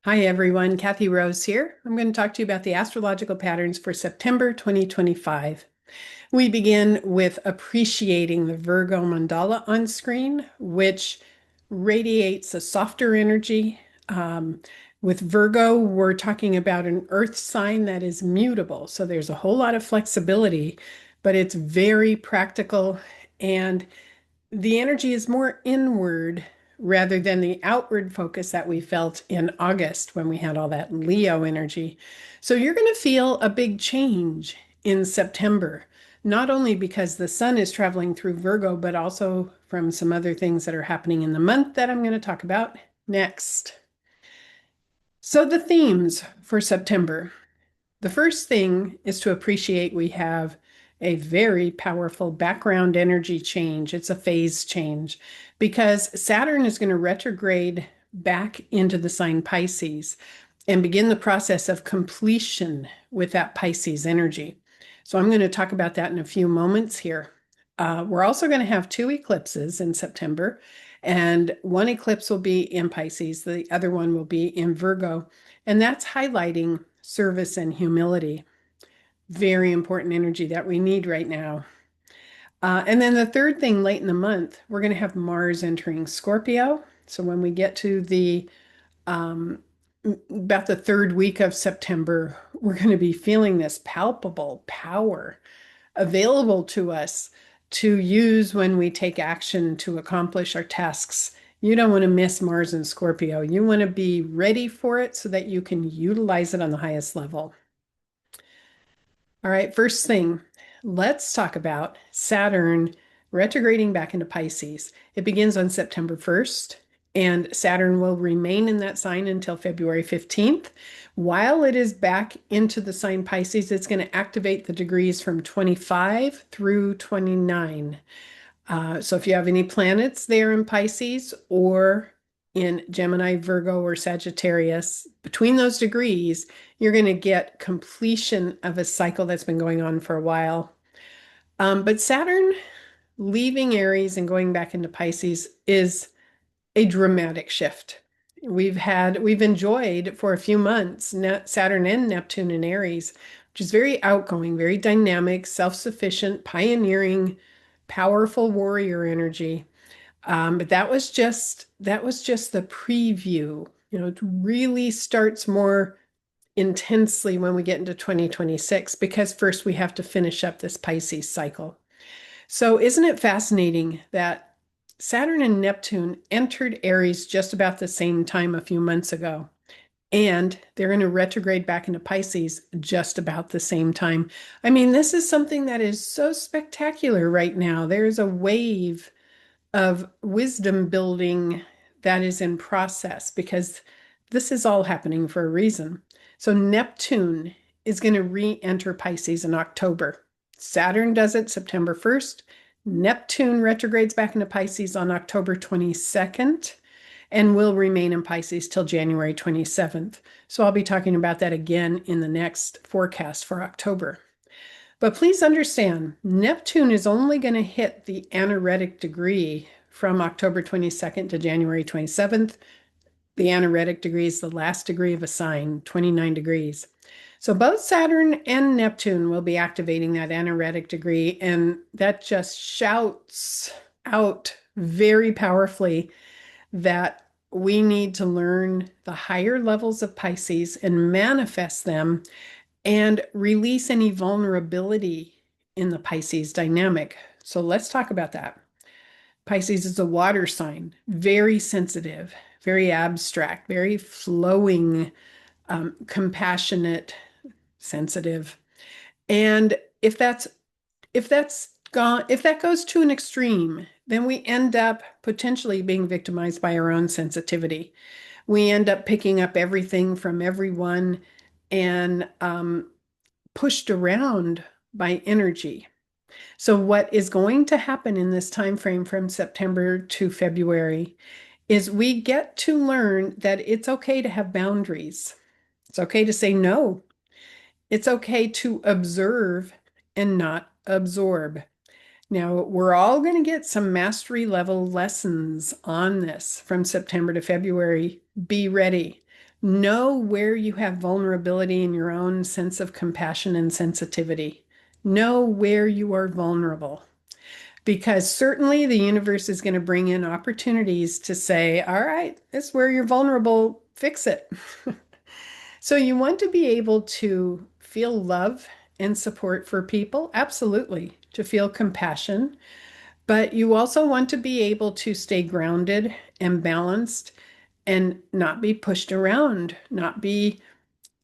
Hi everyone, Kathy Rose here. I'm going to talk to you about the astrological patterns for September 2025. We begin with appreciating the Virgo mandala on screen, which radiates a softer energy. With Virgo, we're talking about an earth sign that is mutable. So there's a whole lot of flexibility, but it's very practical and the energy is more inward rather than the outward focus that we felt in August when we had all that Leo energy. So you're going to feel a big change in September, not only because the sun is traveling through Virgo, but also from some other things that are happening in the month that I'm going to talk about next. So, the themes for September. The first thing is to appreciate we have a very powerful background energy change. It's a phase change because Saturn is going to retrograde back into the sign Pisces and begin the process of completion with that Pisces energy. So I'm going to talk about that in a few moments here. We're also going to have two eclipses in September, and one eclipse will be in Pisces, the other one will be in Virgo, and that's highlighting service and humility. Very important energy that we need right now. And then the third thing late in the month, we're going to have Mars entering Scorpio. So when we get to the um, about the third week of September, we're going to be feeling this palpable power available to us to use when we take action to accomplish our tasks. You don't want to miss Mars and Scorpio. You want to be ready for it so that you can utilize it on the highest level. All right, first thing, let's talk about Saturn retrograding back into Pisces. It begins on September 1st, and Saturn will remain in that sign until February 15th. While it is back into the sign Pisces, it's going to activate the degrees from 25 through 29. So if you have any planets there in Pisces or in Gemini, Virgo, or Sagittarius, between those degrees, you're going to get completion of a cycle that's been going on for a while. But Saturn leaving Aries and going back into Pisces is a dramatic shift. We've enjoyed for a few months Saturn and Neptune in Aries, which is very outgoing, very dynamic, self-sufficient, pioneering, powerful warrior energy. But that was just the preview. It really starts more intensely when we get into 2026 because first we have to finish up this Pisces cycle. So isn't it fascinating that Saturn and Neptune entered Aries just about the same time a few months ago, and they're going to retrograde back into Pisces just about the same time. I mean, this is something that is so spectacular right now. There's a wave of wisdom building that is in process because this is all happening for a reason. So Neptune is going to re-enter Pisces in October. Saturn does it September 1st. Neptune retrogrades back into Pisces on October 22nd and will remain in Pisces till January 27th. So I'll be talking about that again in the next forecast for October. But please understand, Neptune is only going to hit the anaretic degree from October 22nd to January 27th. The anaretic degree is the last degree of a sign, 29 degrees. So both Saturn and Neptune will be activating that anaretic degree, and that just shouts out very powerfully that we need to learn the higher levels of Pisces and manifest them and release any vulnerability in the Pisces dynamic. So let's talk about that. Pisces is a water sign, very sensitive, very abstract, very flowing, compassionate, sensitive. And if that goes to an extreme, then we end up potentially being victimized by our own sensitivity. We end up picking up everything from everyone and pushed around by energy. So what is going to happen in this time frame from September to February is we get to learn that it's okay to have boundaries. It's okay to say no. It's okay to observe and not absorb. Now, we're all going to get some mastery level lessons on this from September to February. Be ready. Know where you have vulnerability in your own sense of compassion and sensitivity. Know where you are vulnerable because certainly the universe is going to bring in opportunities to say, all right, that's where you're vulnerable, fix it. So you want to be able to feel love and support for people, absolutely, to feel compassion, but you also want to be able to stay grounded and balanced and not be pushed around, not be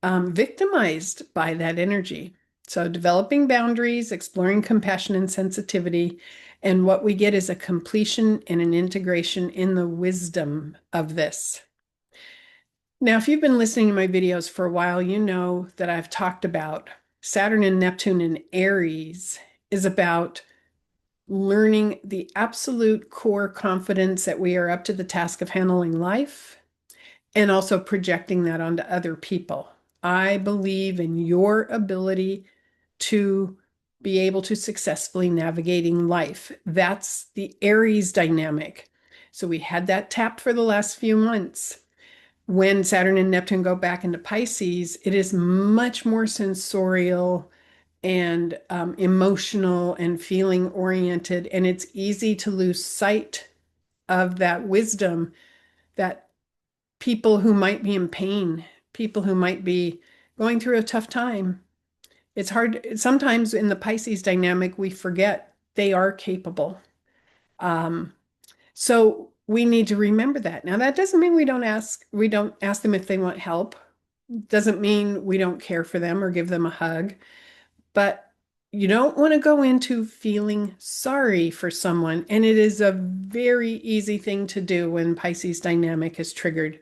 victimized by that energy. So, developing boundaries, exploring compassion and sensitivity, and what we get is a completion and an integration in the wisdom of this. Now, if you've been listening to my videos for a while, you know that I've talked about Saturn and Neptune in Aries is about learning the absolute core confidence that we are up to the task of handling life and also projecting that onto other people. I believe in your ability to be able to successfully navigating life. That's the Aries dynamic. So we had that tapped for the last few months. When Saturn and Neptune go back into Pisces, it is much more sensorial and emotional and feeling oriented. And it's easy to lose sight of that wisdom that people who might be in pain, people who might be going through a tough time. It's hard. Sometimes in the Pisces dynamic, we forget they are capable. Um, so we need to remember that. Now, that doesn't mean we don't ask them if they want help. Doesn't mean we don't care for them or give them a hug. But you don't want to go into feeling sorry for someone. And it is a very easy thing to do when Pisces dynamic is triggered.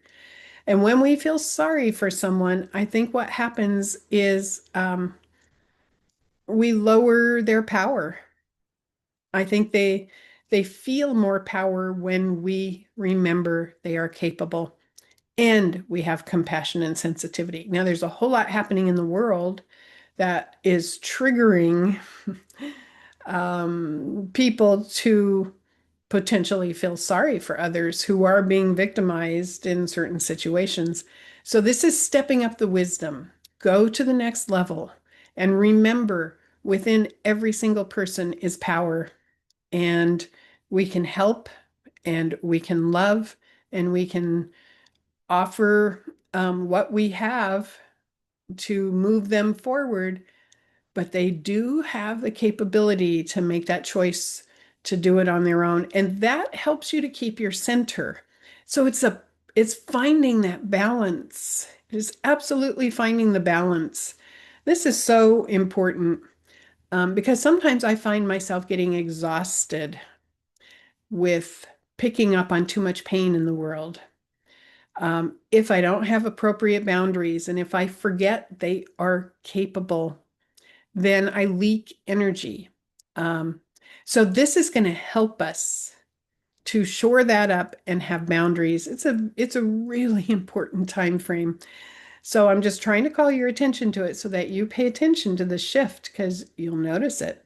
And when we feel sorry for someone, I think what happens is we lower their power. I think they feel more power when we remember they are capable and we have compassion and sensitivity. Now, there's a whole lot happening in the world that is triggering people to potentially feel sorry for others who are being victimized in certain situations. So, this is stepping up the wisdom. Go to the next level and remember within every single person is power, and we can help and we can love and we can offer what we have to move them forward, but they do have the capability to make that choice to do it on their own. And that helps you to keep your center. So it's finding that balance. It is absolutely finding the balance. This is so important because sometimes I find myself getting exhausted with picking up on too much pain in the world. If I don't have appropriate boundaries and if I forget they are capable, then I leak energy. Um, so this is going to help us to shore that up and have boundaries. It's a really important time frame. So I'm just trying to call your attention to it so that you pay attention to the shift because you'll notice it.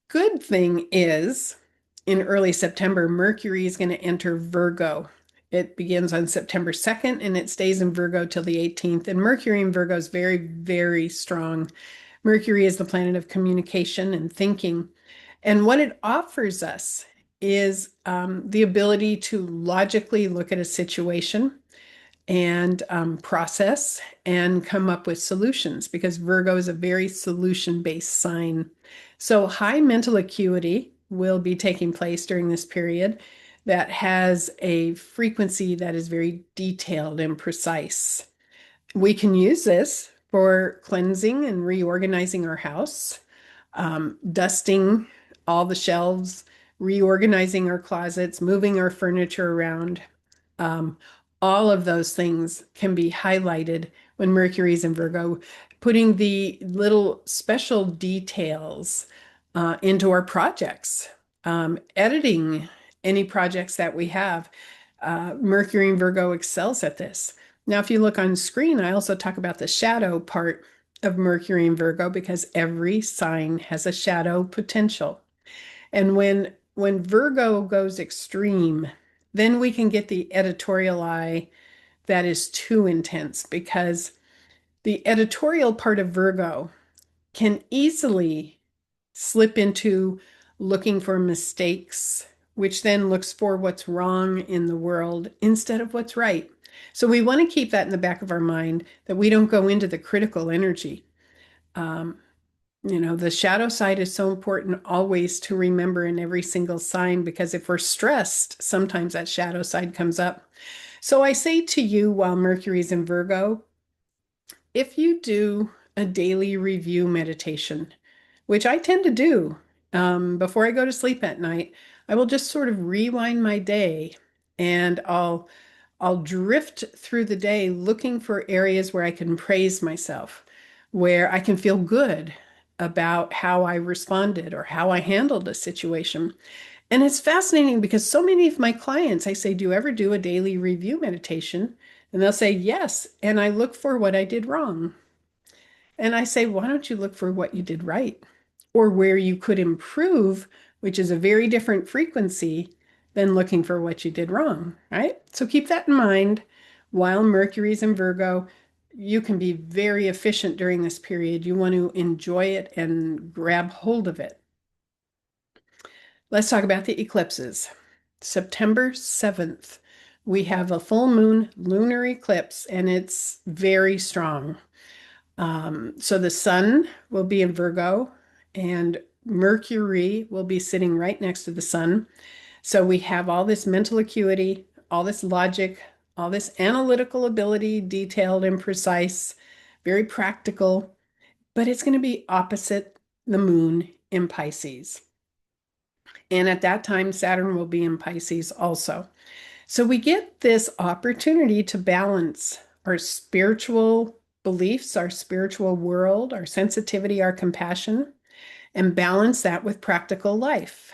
Good thing is in early September, Mercury is going to enter Virgo. It begins on September 2nd and it stays in Virgo till the 18th. And Mercury in Virgo is very, very strong. Mercury is the planet of communication and thinking. And what it offers us is the ability to logically look at a situation and process and come up with solutions because Virgo is a very solution-based sign. So high mental acuity will be taking place during this period that has a frequency that is very detailed and precise. We can use this for cleansing and reorganizing our house, dusting all the shelves, reorganizing our closets, moving our furniture around. Um, all of those things can be highlighted when Mercury's in Virgo, putting the little special details into our projects, editing any projects that we have. Mercury in Virgo excels at this. Now, if you look on screen, I also talk about the shadow part of Mercury in Virgo because every sign has a shadow potential. And when Virgo goes extreme, then we can get the editorial eye that is too intense because the editorial part of Virgo can easily slip into looking for mistakes, which then looks for what's wrong in the world instead of what's right. So we want to keep that in the back of our mind that we don't go into the critical energy. Um, the shadow side is so important always to remember in every single sign because if we're stressed, sometimes that shadow side comes up. So I say to you while Mercury's in Virgo, if you do a daily review meditation, which I tend to do before I go to sleep at night, I will just sort of rewind my day and I'll drift through the day looking for areas where I can praise myself, where I can feel good about how I responded or how I handled a situation. And it's fascinating because so many of my clients, I say, do you ever do a daily review meditation? And they'll say, yes. And I look for what I did wrong. And I say, why don't you look for what you did right or where you could improve, which is a very different frequency than looking for what you did wrong, right? So keep that in mind. While Mercury's in Virgo, you can be very efficient during this period. You want to enjoy it and grab hold of it. Let's talk about the eclipses. September 7th, we have a full moon lunar eclipse, and it's very strong. So the sun will be in Virgo, and Mercury will be sitting right next to the sun. So we have all this mental acuity, all this logic, all this analytical ability, detailed and precise, very practical, but it's going to be opposite the moon in Pisces. And at that time, Saturn will be in Pisces also. So we get this opportunity to balance our spiritual beliefs, our spiritual world, our sensitivity, our compassion, and balance that with practical life.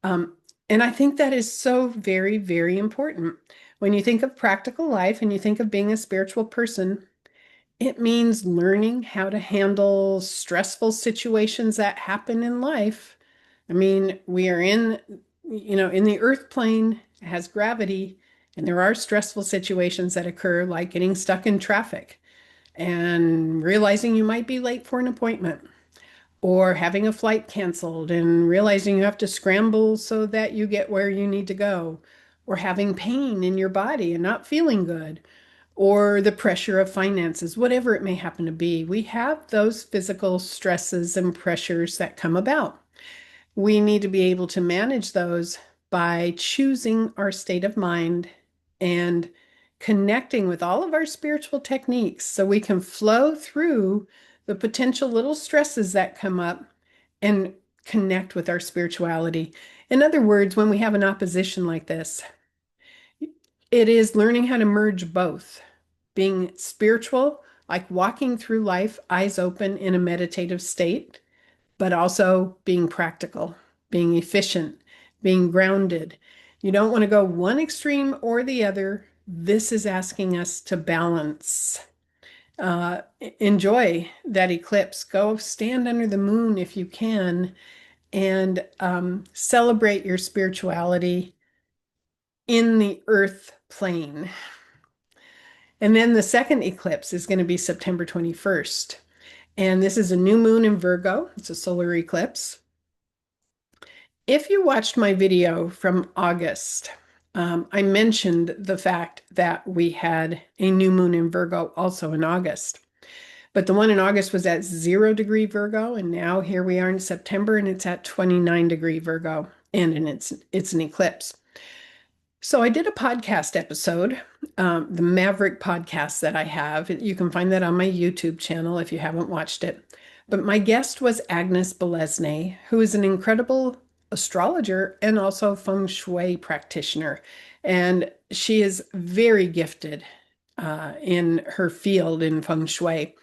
And I think that is so very, very important. When you think of practical life and you think of being a spiritual person, it means learning how to handle stressful situations that happen in life. I mean, we are in the earth plane, it has gravity, and there are stressful situations that occur, like getting stuck in traffic and realizing you might be late for an appointment, or having a flight canceled and realizing you have to scramble so that you get where you need to go, or having pain in your body and not feeling good, or the pressure of finances, whatever it may happen to be. We have those physical stresses and pressures that come about. We need to be able to manage those by choosing our state of mind and connecting with all of our spiritual techniques so we can flow through the potential little stresses that come up and connect with our spirituality. In other words, when we have an opposition like this, it is learning how to merge both, being spiritual, like walking through life, eyes open in a meditative state, but also being practical, being efficient, being grounded. You don't want to go one extreme or the other. This is asking us to balance. Enjoy that eclipse. Go stand under the moon if you can and celebrate your spirituality in the earth plane. And then the second eclipse is going to be September 21st. And this is a new moon in Virgo. It's a solar eclipse. If you watched my video from August, I mentioned the fact that we had a new moon in Virgo also in August. But the one in August was at 0° Virgo, and now here we are in September, and it's at 29° Virgo, and it's an eclipse. So I did a podcast episode, the Maverick podcast that I have. You can find that on my YouTube channel if you haven't watched it. But my guest was Agnes Belesne, who is an incredible astrologer and also feng shui practitioner. And she is very gifted in her field in feng shui.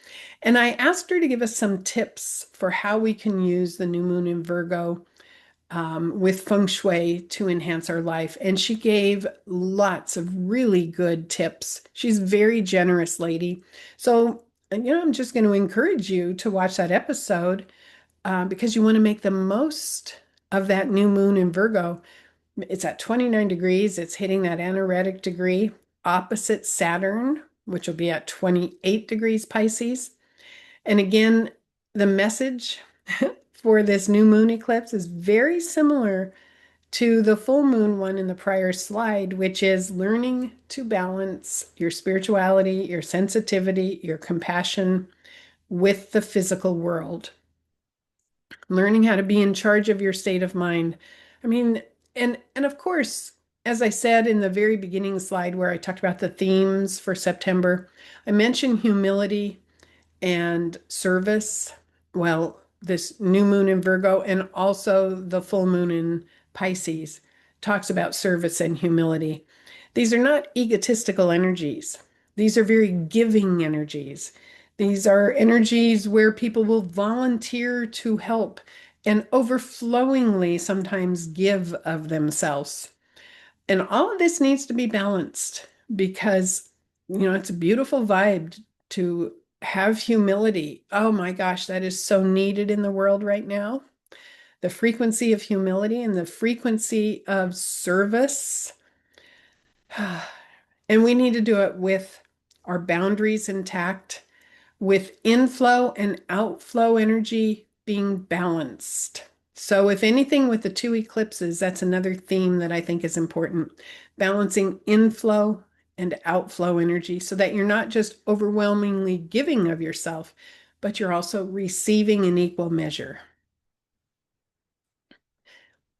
And I asked her to give us some tips for how we can use the new moon in Virgo with feng shui to enhance our life. And she gave lots of really good tips. She's a very generous lady. So, I'm just going to encourage you to watch that episode because you want to make the most of that new moon in Virgo. It's at 29 degrees. It's hitting that anaretic degree. opposite Saturn, which will be at 28 degrees Pisces. And again, the message for this new moon eclipse is very similar to the full moon one in the prior slide, which is learning to balance your spirituality, your sensitivity, your compassion with the physical world. Learning how to be in charge of your state of mind. I mean, and of course, as I said in the very beginning slide where I talked about the themes for September, I mentioned humility and service. Well, this new moon in Virgo and also the full moon in Pisces talks about service and humility. These are not egotistical energies. These are very giving energies. These are energies where people will volunteer to help and overflowingly sometimes give of themselves. And all of this needs to be balanced because, it's a beautiful vibe to have humility. Oh my gosh, that is so needed in the world right now. The frequency of humility and the frequency of service. And we need to do it with our boundaries intact, with inflow and outflow energy being balanced. So, if anything, with the two eclipses, that's another theme that I think is important. Balancing inflow and outflow energy so that you're not just overwhelmingly giving of yourself, but you're also receiving in equal measure.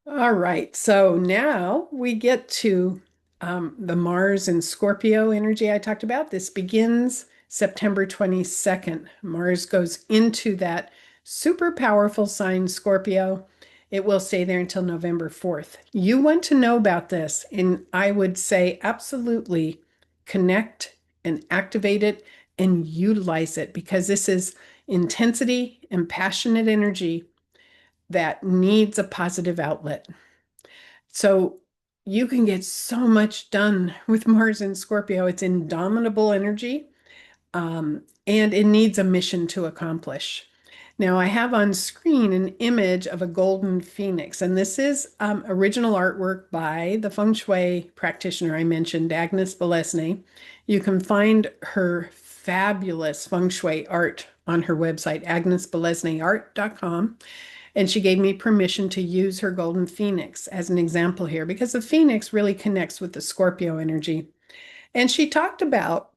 All right, so now we get to the Mars and Scorpio energy I talked about. This begins September 22nd. Mars goes into that super powerful sign, Scorpio. It will stay there until November 4th. You want to know about this, and I would say absolutely connect and activate it and utilize it because this is intensity and passionate energy that needs a positive outlet. So you can get so much done with Mars and Scorpio. It's indomitable energy, and it needs a mission to accomplish. Now, I have on screen an image of a golden phoenix, and this is original artwork by the feng shui practitioner I mentioned, Agnes Belesny. You can find her fabulous feng shui art on her website, agnesbelesnyart.com. And she gave me permission to use her golden phoenix as an example here because the phoenix really connects with the Scorpio energy. And she talked about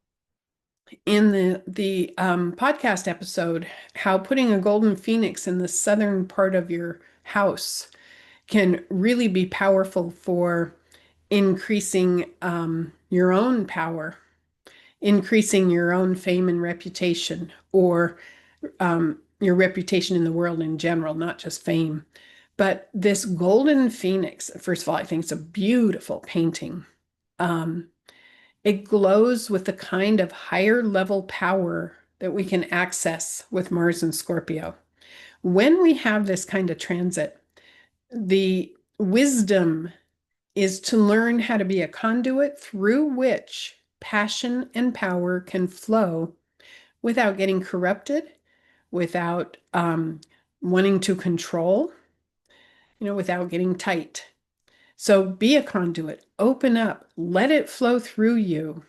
in the podcast episode how putting a golden phoenix in the southern part of your house can really be powerful for increasing your own power, increasing your own fame and reputation, or your reputation in the world in general, not just fame. But this golden phoenix, first of all, I think it's a beautiful painting. Um, it glows with the kind of higher level power that we can access with Mars and Scorpio. When we have this kind of transit, the wisdom is to learn how to be a conduit through which passion and power can flow without getting corrupted, without wanting to control, without getting tight. So be a conduit, open up, let it flow through you,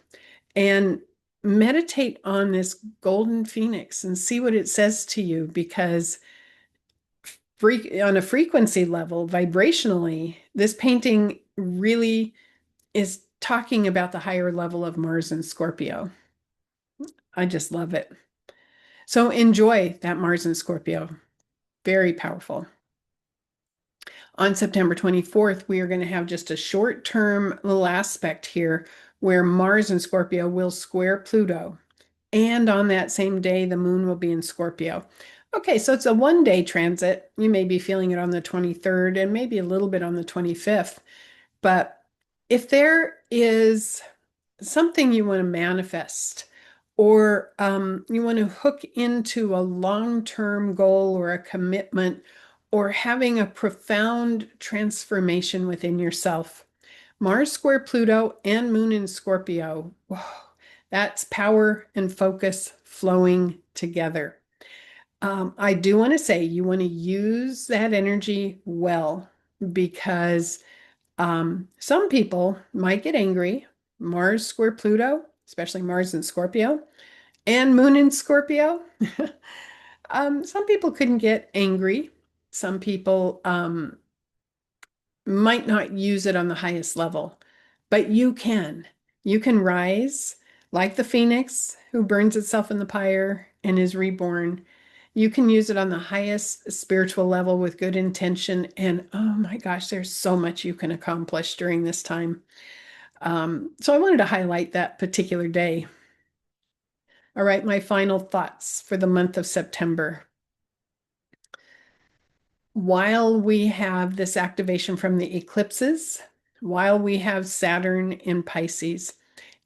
and meditate on this golden phoenix and see what it says to you because on a frequency level, vibrationally, this painting really is talking about the higher level of Mars and Scorpio. I just love it. So enjoy that Mars and Scorpio. Very powerful. On September 24th, we are going to have just a short-term little aspect here where Mars and Scorpio will square Pluto. And on that same day, the moon will be in Scorpio. Okay, so it's a one-day transit. You may be feeling it on the 23rd and maybe a little bit on the 25th. But if there is something you want to manifest, or you want to hook into a long-term goal or a commitment, or having a profound transformation within yourself. Mars square Pluto and Moon in Scorpio. Whoa, that's power and focus flowing together. I do want to say you want to use that energy well because some people might get angry. Mars square Pluto, especially Mars in Scorpio, and Moon in Scorpio. Some people couldn't get angry. Some people might not use it on the highest level, but you can. You can rise like the phoenix who burns itself in the fire and is reborn. You can use it on the highest spiritual level with good intention. And oh my gosh, there's so much you can accomplish during this time. So I wanted to highlight that particular day. All right, my final thoughts for the month of September. While we have this activation from the eclipses, while we have Saturn in Pisces,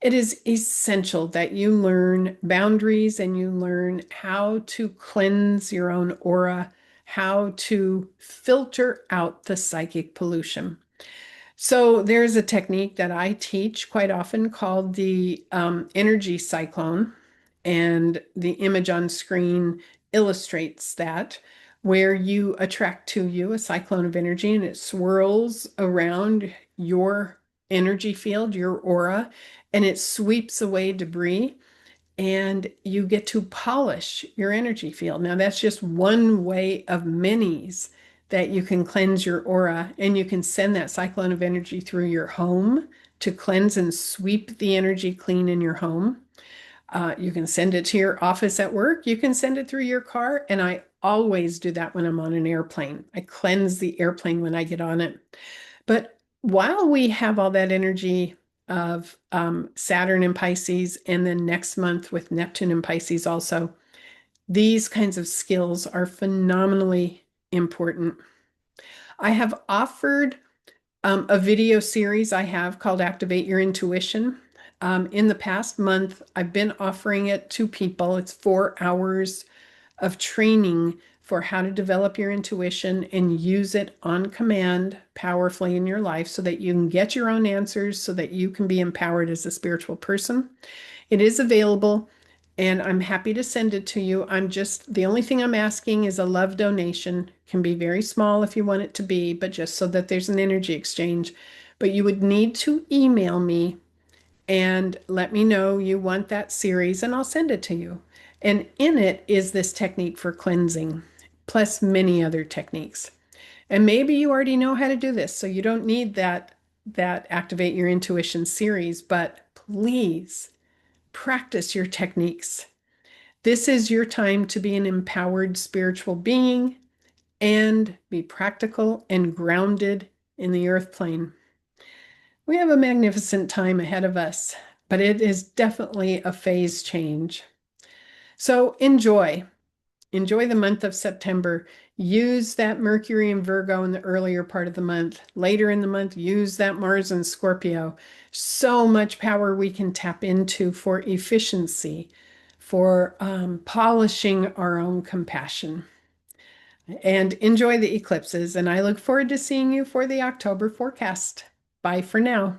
it is essential that you learn boundaries and you learn how to cleanse your own aura, how to filter out the psychic pollution. So there's a technique that I teach quite often called the energy cyclone, and the image on screen illustrates that, where you attract to you a cyclone of energy and it swirls around your energy field, your aura, and it sweeps away debris and you get to polish your energy field. Now, that's just one way of many's that you can cleanse your aura, and you can send that cyclone of energy through your home to cleanse and sweep the energy clean in your home. You can send it to your office at work. You can send it through your car. And I always do that when I'm on an airplane. I cleanse the airplane when I get on it. But while we have all that energy of Saturn and Pisces, and then next month with Neptune and Pisces also, these kinds of skills are phenomenally important. I have offered a video series I have called Activate Your Intuition. In the past month, I've been offering it to people. It's 4 hours of training for how to develop your intuition and use it on command powerfully in your life so that you can get your own answers, so that you can be empowered as a spiritual person. It is available and I'm happy to send it to you. The only thing I'm asking is a love donation. It can be very small if you want it to be, but just so that there's an energy exchange. But you would need to email me and let me know you want that series, and I'll send it to you. And in it is this technique for cleansing, plus many other techniques. And maybe you already know how to do this, so you don't need that Activate Your Intuition series, but please practice your techniques. This is your time to be an empowered spiritual being and be practical and grounded in the earth plane. We have a magnificent time ahead of us, but it is definitely a phase change. So enjoy. Enjoy the month of September. Use that Mercury in Virgo in the earlier part of the month. Later in the month, use that Mars in Scorpio. So much power we can tap into for efficiency, for polishing our own compassion. And enjoy the eclipses. And I look forward to seeing you for the October forecast. Bye for now.